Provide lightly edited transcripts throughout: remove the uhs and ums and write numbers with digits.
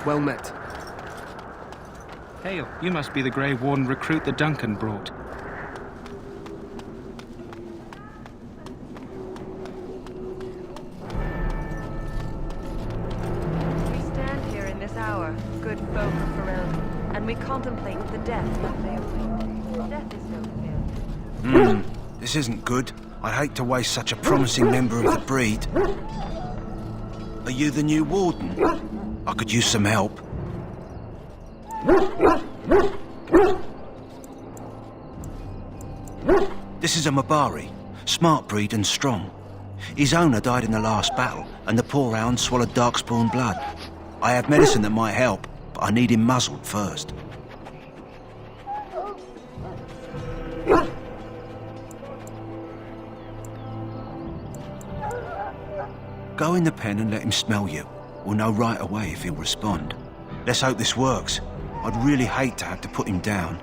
Well met. Hail, you must be the Grey Warden recruit that Duncan brought. We stand here in this hour, good folk of Ferelden, and we contemplate the death that they await. Death is no fear. This isn't good. I hate to waste such a promising member of the breed. Are you the new warden? I could use some help. This is a Mabari, smart breed and strong. His owner died in the last battle, and the poor hound swallowed darkspawn blood. I have medicine that might help, but I need him muzzled first. Go in the pen and let him smell you. We'll know right away if he'll respond. Let's hope this works. I'd really hate to have to put him down.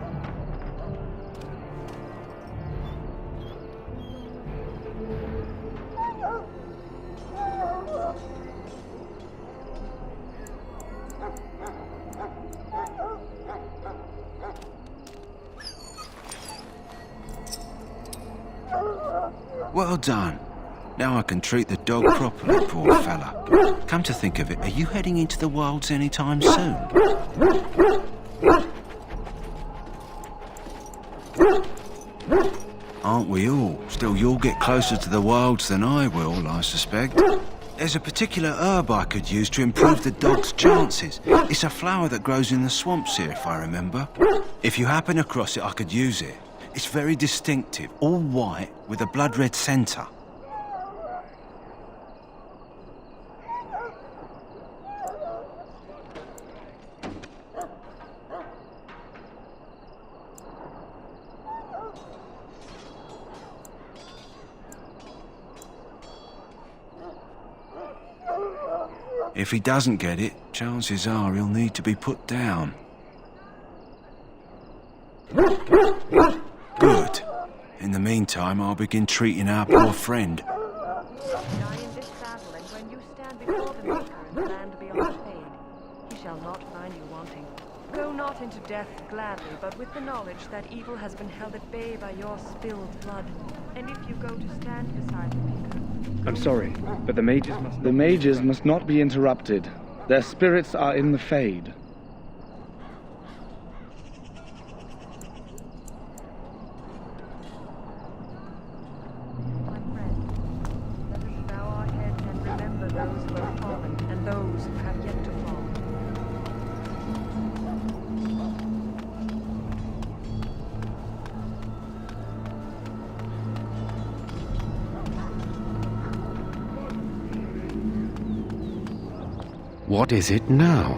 Well done. Now I can treat the dog properly, poor fella. Come to think of it, are you heading into the wilds anytime soon? Aren't we all? Still, you'll get closer to the wilds than I will, I suspect. There's a particular herb I could use to improve the dog's chances. It's a flower that grows in the swamps here, if I remember. If you happen across it, I could use it. It's very distinctive, all white with a blood-red centre. If he doesn't get it, chances are he'll need to be put down. Good. In the meantime, I'll begin treating our poor friend. Die in this battle, and when you stand before the Maker in the land beyond Fade, he shall not find you wanting. Go not into death gladly, but with the knowledge that evil has been held at bay by your spilled blood. And if you go to stand beside the Maker... I'm sorry, but the mages must not be interrupted. Their spirits are in the Fade. My friend, let us bow our heads and remember those who have fallen and those who have yet to fall. What is it now?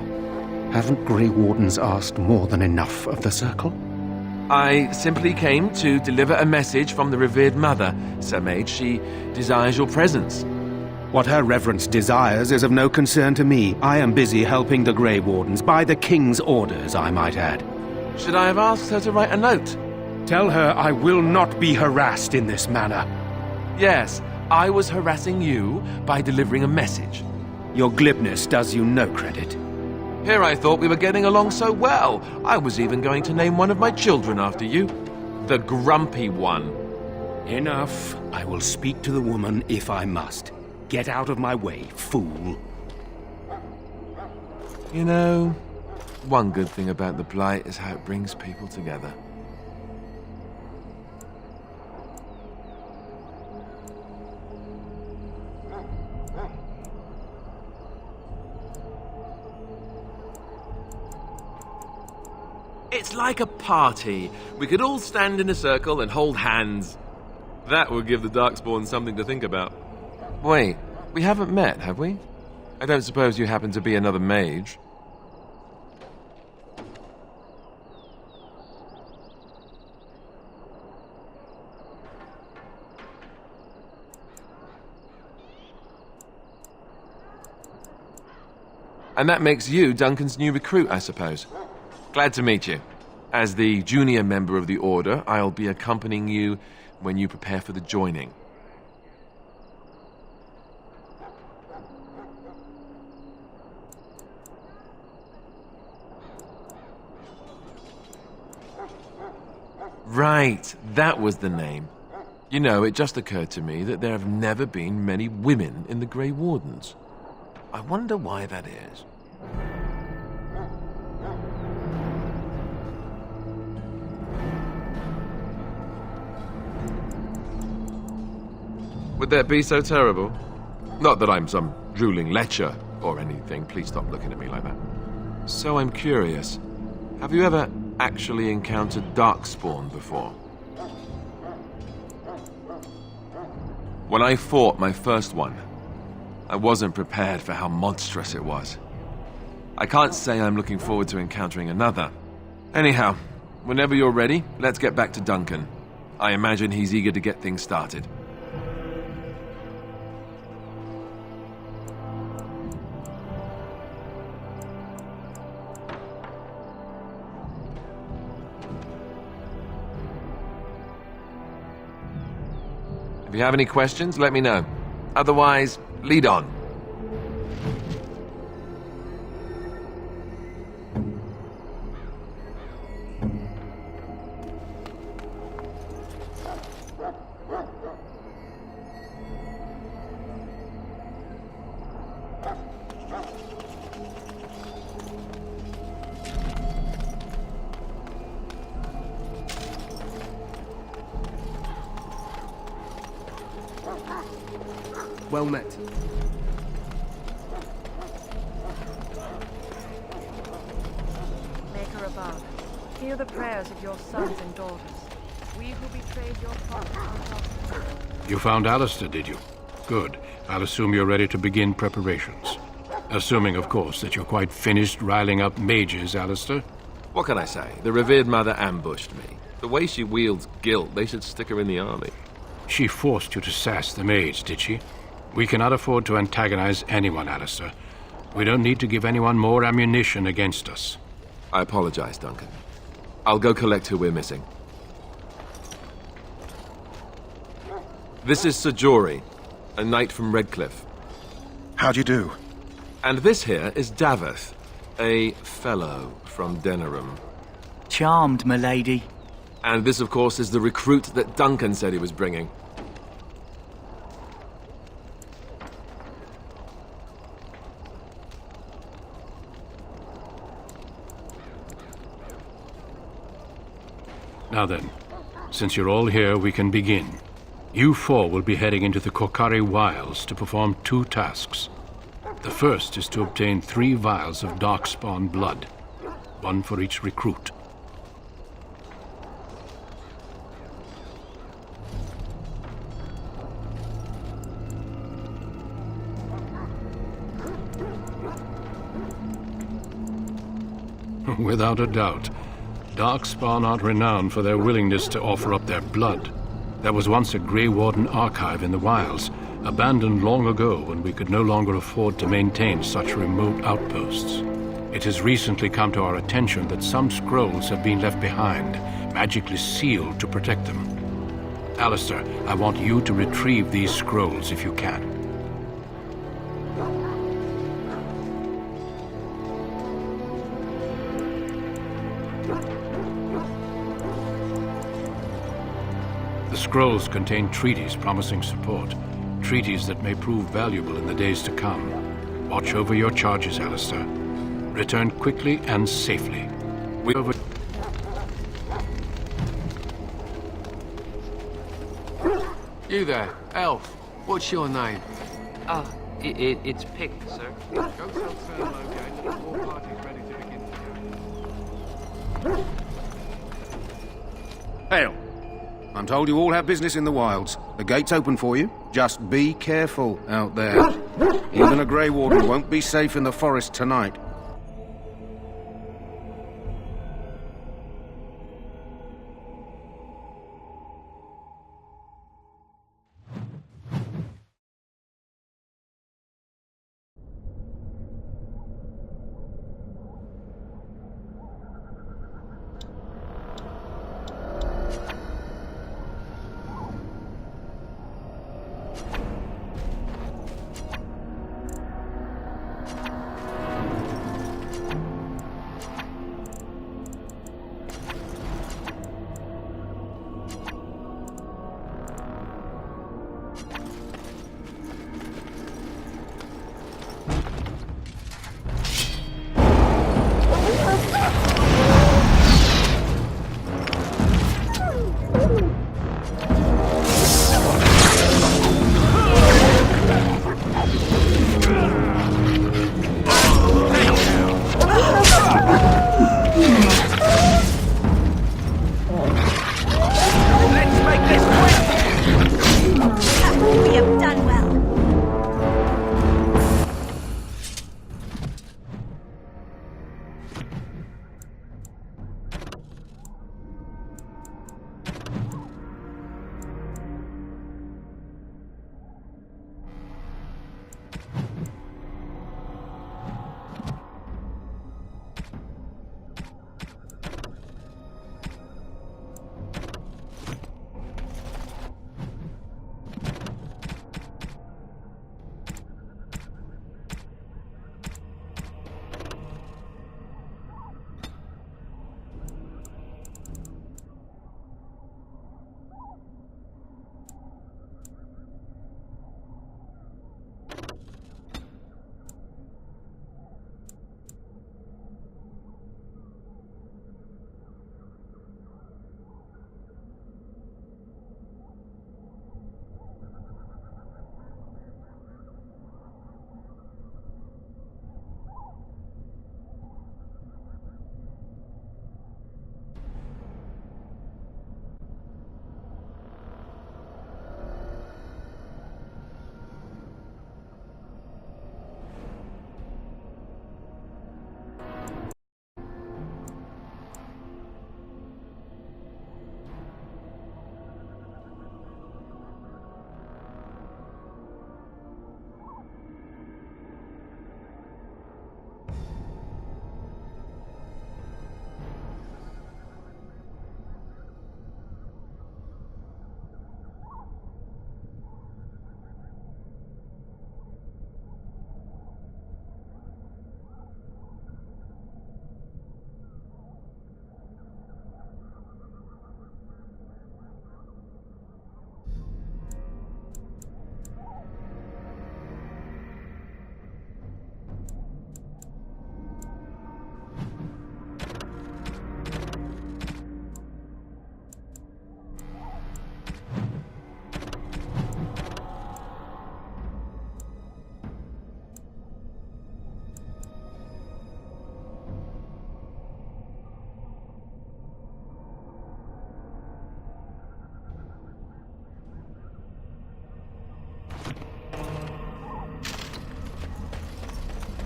Haven't Grey Wardens asked more than enough of the Circle? I simply came to deliver a message from the revered mother, Sir Mage. She desires your presence. What her reverence desires is of no concern to me. I am busy helping the Grey Wardens, by the King's orders, I might add. Should I have asked her to write a note? Tell her I will not be harassed in this manner. Yes, I was harassing you by delivering a message. Your glibness does you no credit. Here I thought we were getting along so well. I was even going to name one of my children after you. The Grumpy One. Enough. I will speak to the woman if I must. Get out of my way, fool. You know, one good thing about the Blight is how it brings people together. It's like a party. We could all stand in a circle and hold hands. That would give the Darkspawn something to think about. Wait, we haven't met, have we? I don't suppose you happen to be another mage? And that makes you Duncan's new recruit, I suppose. Glad to meet you. As the junior member of the Order, I'll be accompanying you when you prepare for the joining. Right, that was the name. You know, it just occurred to me that there have never been many women in the Grey Wardens. I wonder why that is. Would that be so terrible? Not that I'm some drooling lecher or anything. Please stop looking at me like that. So I'm curious. Have you ever actually encountered Darkspawn before? When I fought my first one, I wasn't prepared for how monstrous it was. I can't say I'm looking forward to encountering another. Anyhow, whenever you're ready, let's get back to Duncan. I imagine he's eager to get things started. If you have any questions, let me know. Otherwise, lead on. Well met. Maker above, hear the prayers of your sons and daughters. We who betrayed your prophet are lost. You found Alistair, did you? Good. I'll assume you're ready to begin preparations. Assuming, of course, that you're quite finished riling up mages, Alistair. What can I say? The revered mother ambushed me. The way she wields guilt, they should stick her in the army. She forced you to sass the mage, did she? We cannot afford to antagonize anyone, Alistair. We don't need to give anyone more ammunition against us. I apologize, Duncan. I'll go collect who we're missing. This is Sir Jory, a knight from Redcliffe. How do you do? And this here is Daveth, a fellow from Denerim. Charmed, milady. And this, of course, is the recruit that Duncan said he was bringing. Now then, since you're all here, we can begin. You four will be heading into the Korcari Wilds to perform 2 tasks. The first is to obtain 3 vials of Darkspawn blood, 1 for each recruit. Without a doubt. Darkspawn aren't renowned for their willingness to offer up their blood. There was once a Grey Warden archive in the wilds, abandoned long ago when we could no longer afford to maintain such remote outposts. It has recently come to our attention that some scrolls have been left behind, magically sealed to protect them. Alistair, I want you to retrieve these scrolls if you can. The scrolls contain treaties promising support, treaties that may prove valuable in the days to come. Watch over your charges, Alistair. Return quickly and safely. You there, elf. What's your name? It's Pick, sir. Go tell Sir Logan that all parties ready to begin. Hail. I'm told you all have business in the wilds. The gate's open for you. Just be careful out there. Even a Grey Warden won't be safe in the forest tonight.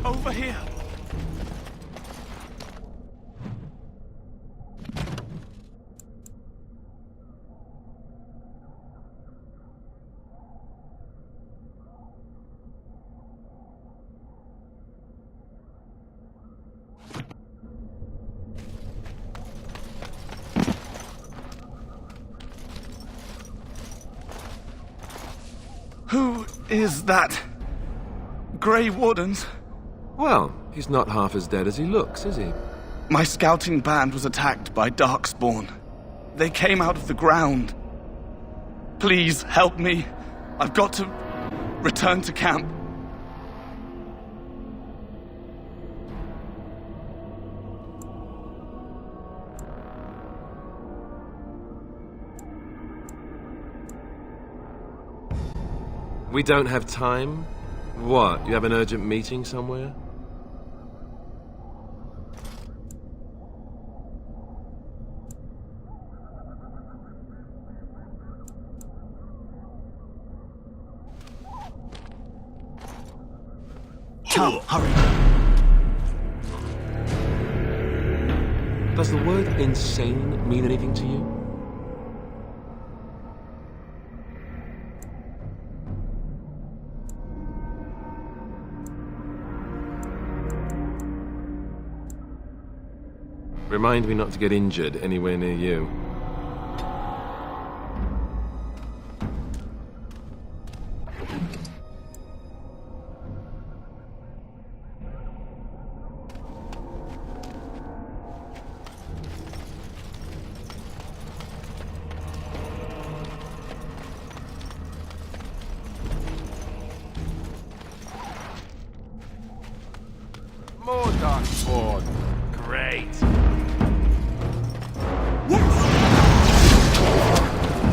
Over here. Who is that? Grey Wardens? Well, he's not half as dead as he looks, is he? My scouting band was attacked by Darkspawn. They came out of the ground. Please help me. I've got to return to camp. We don't have time? What, you have an urgent meeting somewhere? Come, hurry. Does the word insane mean anything to you? Remind me not to get injured anywhere near you. More Darkspawn. Great.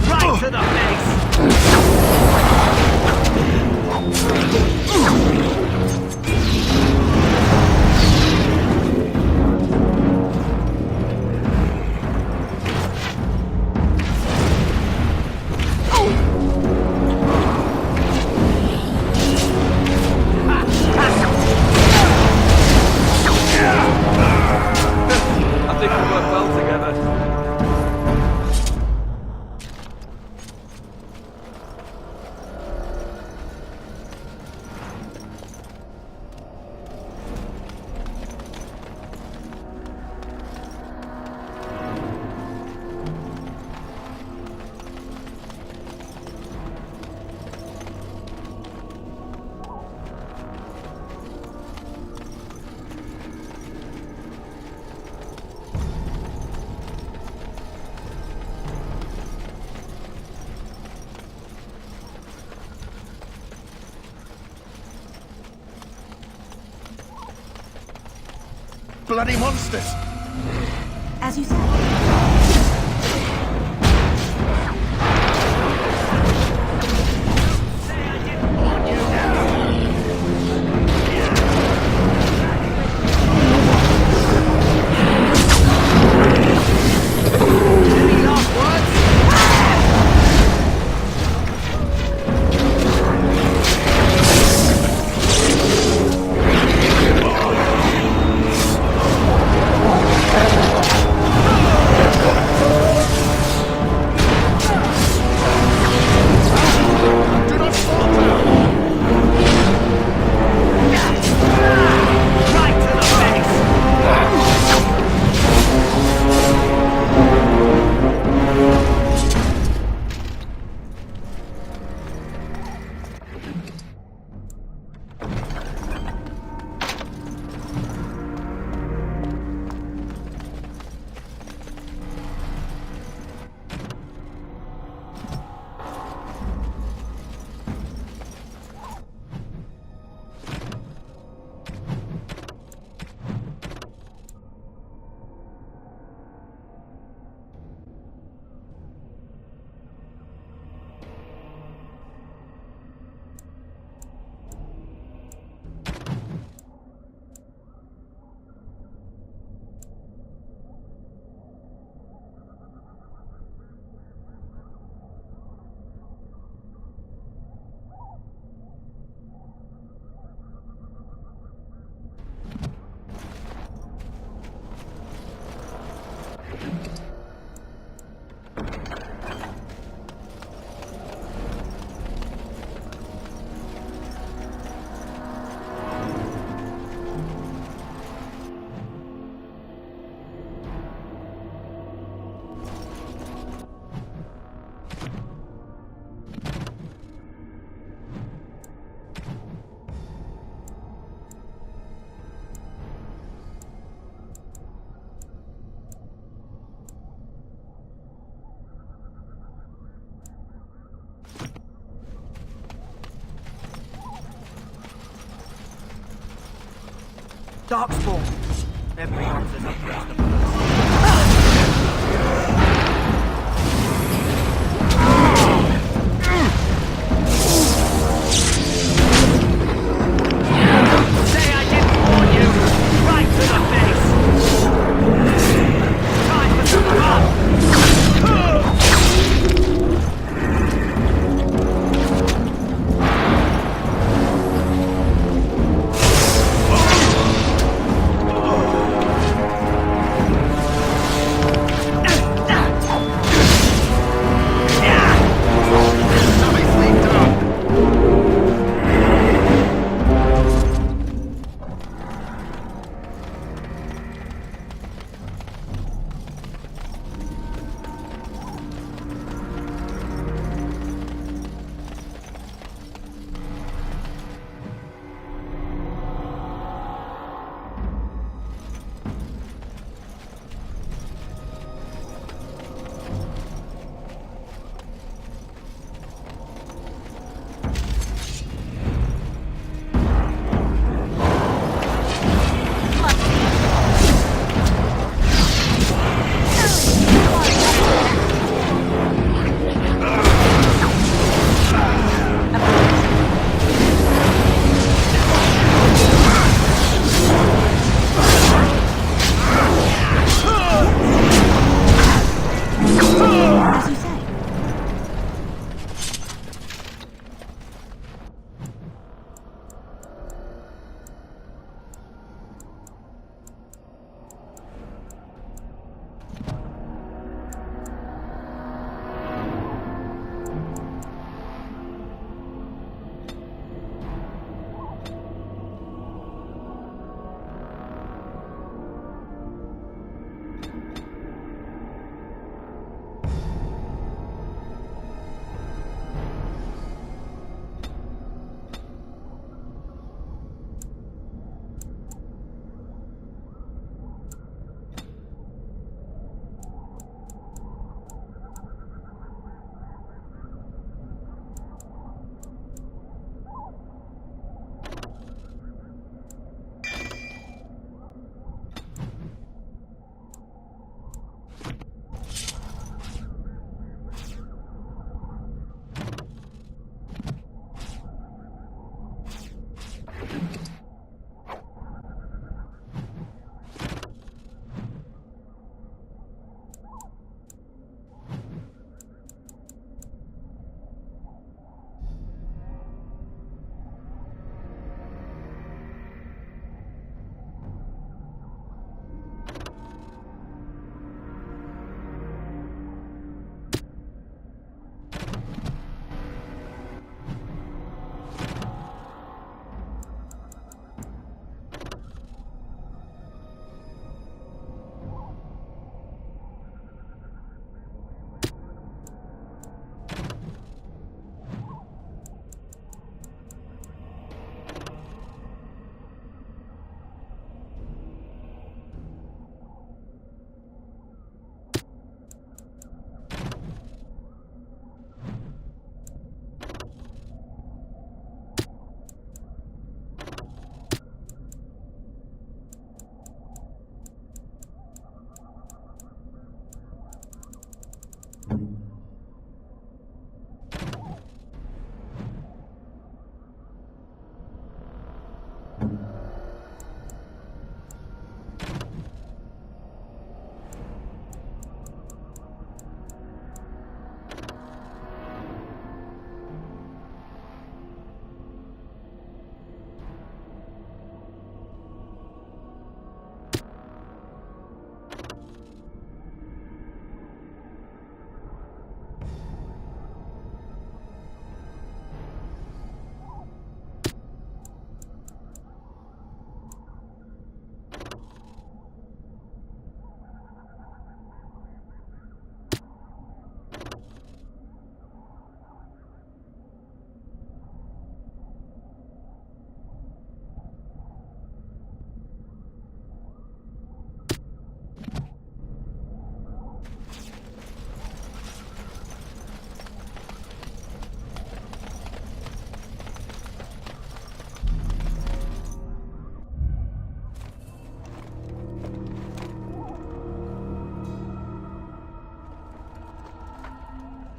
Right to the face! I think we work well together. Bloody monsters! As you said. Darkspawn. Every answer's up for us to first. Say I didn't warn you! Right to the face! Time for some fun! As you say.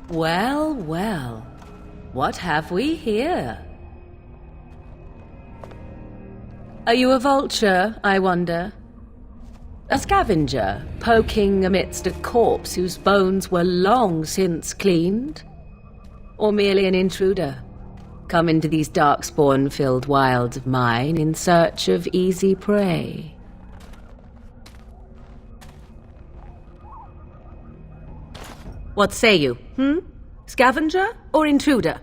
Well, well. What have we here? Are you a vulture, I wonder? A scavenger, poking amidst a corpse whose bones were long since cleaned? Or merely an intruder, come into these darkspawn-filled wilds of mine in search of easy prey? What say you, Scavenger or intruder?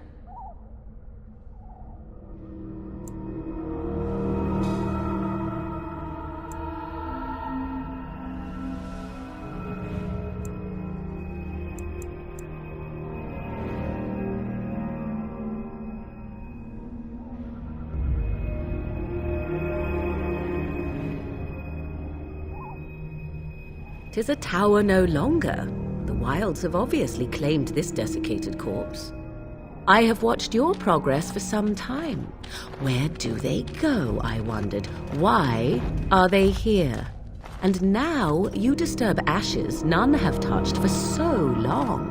'Tis a tower no longer. The wilds have obviously claimed this desiccated corpse. I have watched your progress for some time. Where do they go, I wondered? Why are they here? And now you disturb ashes none have touched for so long.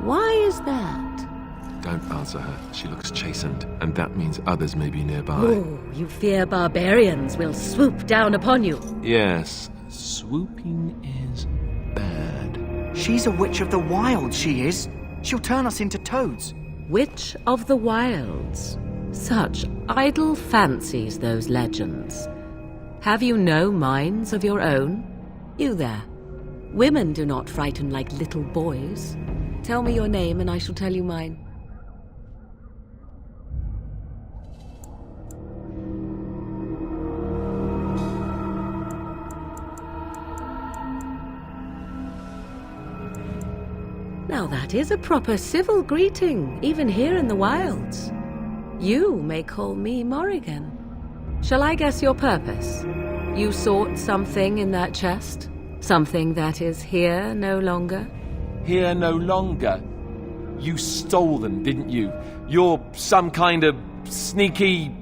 Why is that? Don't answer her. She looks chastened, and that means others may be nearby. Oh, you fear barbarians will swoop down upon you. Yes, swooping is bad. She's a witch of the wild, she is. She'll turn us into toads. Witch of the wilds. Such idle fancies, those legends. Have you no minds of your own? You there. Women do not frighten like little boys. Tell me your name and I shall tell you mine. Now that is a proper civil greeting, even here in the wilds. You may call me Morrigan. Shall I guess your purpose? You sought something in that chest? Something that is here no longer? Here no longer? You stole them, didn't you? You're some kind of sneaky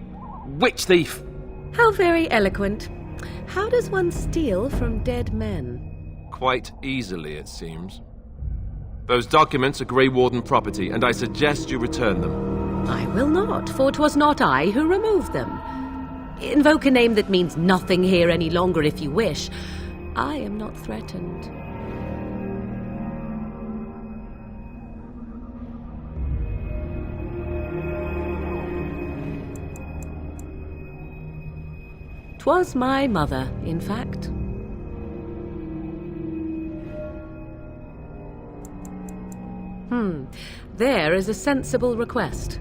witch thief. How very eloquent. How does one steal from dead men? Quite easily, it seems. Those documents are Grey Warden property, and I suggest you return them. I will not, for 'twas not I who removed them. Invoke a name that means nothing here any longer if you wish. I am not threatened. 'Twas my mother, in fact. There is a sensible request.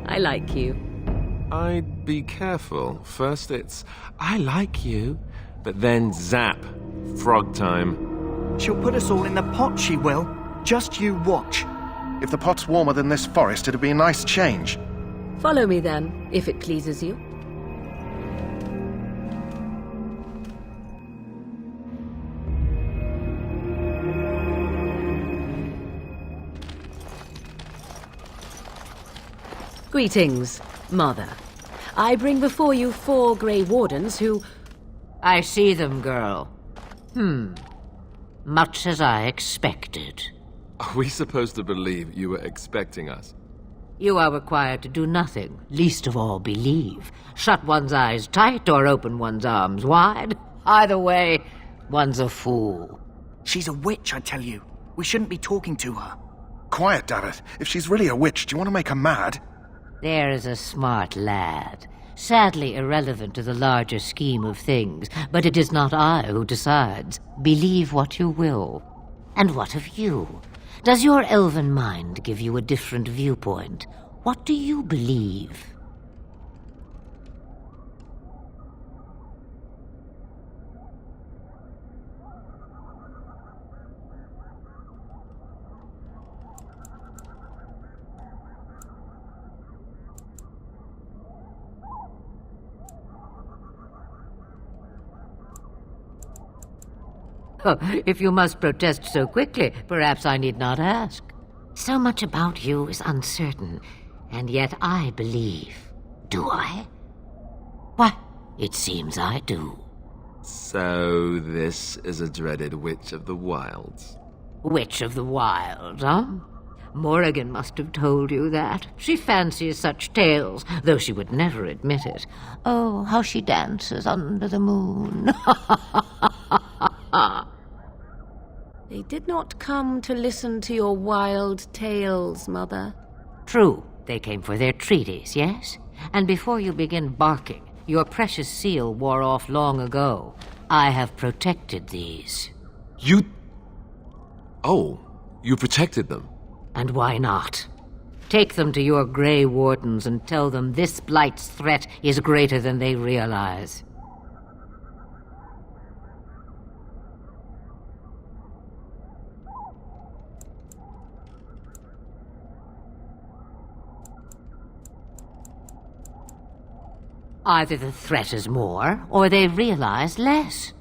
I like you. I'd be careful. First it's, I like you, but then zap. Frog time. She'll put us all in the pot, she will. Just you watch. If the pot's warmer than this forest, it'd be a nice change. Follow me then, if it pleases you. Greetings, Mother. I bring before you 4 Grey Wardens who... I see them, girl. Much as I expected. Are we supposed to believe you were expecting us? You are required to do nothing, least of all believe. Shut one's eyes tight or open one's arms wide. Either way, one's a fool. She's a witch, I tell you. We shouldn't be talking to her. Quiet, Dareth. If she's really a witch, do you want to make her mad? There is a smart lad. Sadly irrelevant to the larger scheme of things, but it is not I who decides. Believe what you will. And what of you? Does your elven mind give you a different viewpoint? What do you believe? Oh, if you must protest so quickly, perhaps I need not ask. So much about you is uncertain, and yet I believe. Do I? Why, it seems I do. So this is a dreaded Witch of the Wilds. Witch of the Wilds, huh? Morrigan must have told you that. She fancies such tales, though she would never admit it. Oh, how she dances under the moon. They did not come to listen to your wild tales, Mother. True, they came for their treaties, yes? And before you begin barking, your precious seal wore off long ago. I have protected these. You... Oh, you protected them. And why not? Take them to your Grey Wardens and tell them this Blight's threat is greater than they realize. Either the threat is more, or they realize less.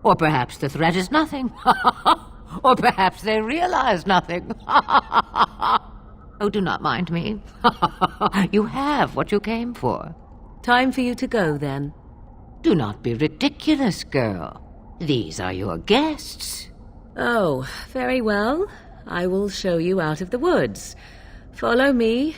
Or perhaps the threat is nothing. Or perhaps they realize nothing. Oh, do not mind me. You have what you came for. Time for you to go, then. Do not be ridiculous, girl. These are your guests. Oh, very well. I will show you out of the woods. Follow me.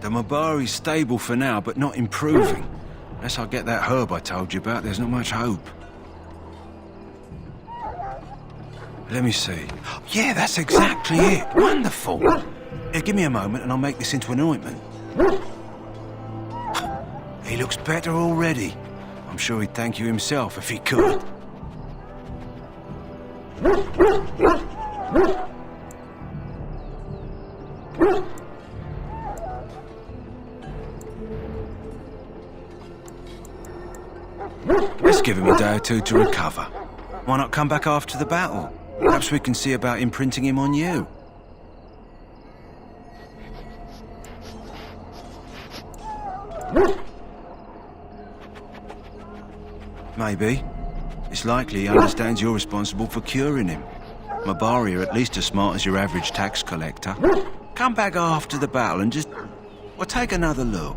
The Mabari's stable for now, but not improving. Unless I get that herb I told you about, there's not much hope. Let me see. Yeah, that's exactly it. Wonderful. Here, give me a moment and I'll make this into an ointment. He looks better already. I'm sure he'd thank you himself if he could. Let's give him a day or two to recover. Why not come back after the battle? Perhaps we can see about imprinting him on you. Maybe. It's likely he understands you're responsible for curing him. Mabari are at least as smart as your average tax collector. Come back after the battle and just... well, take another look.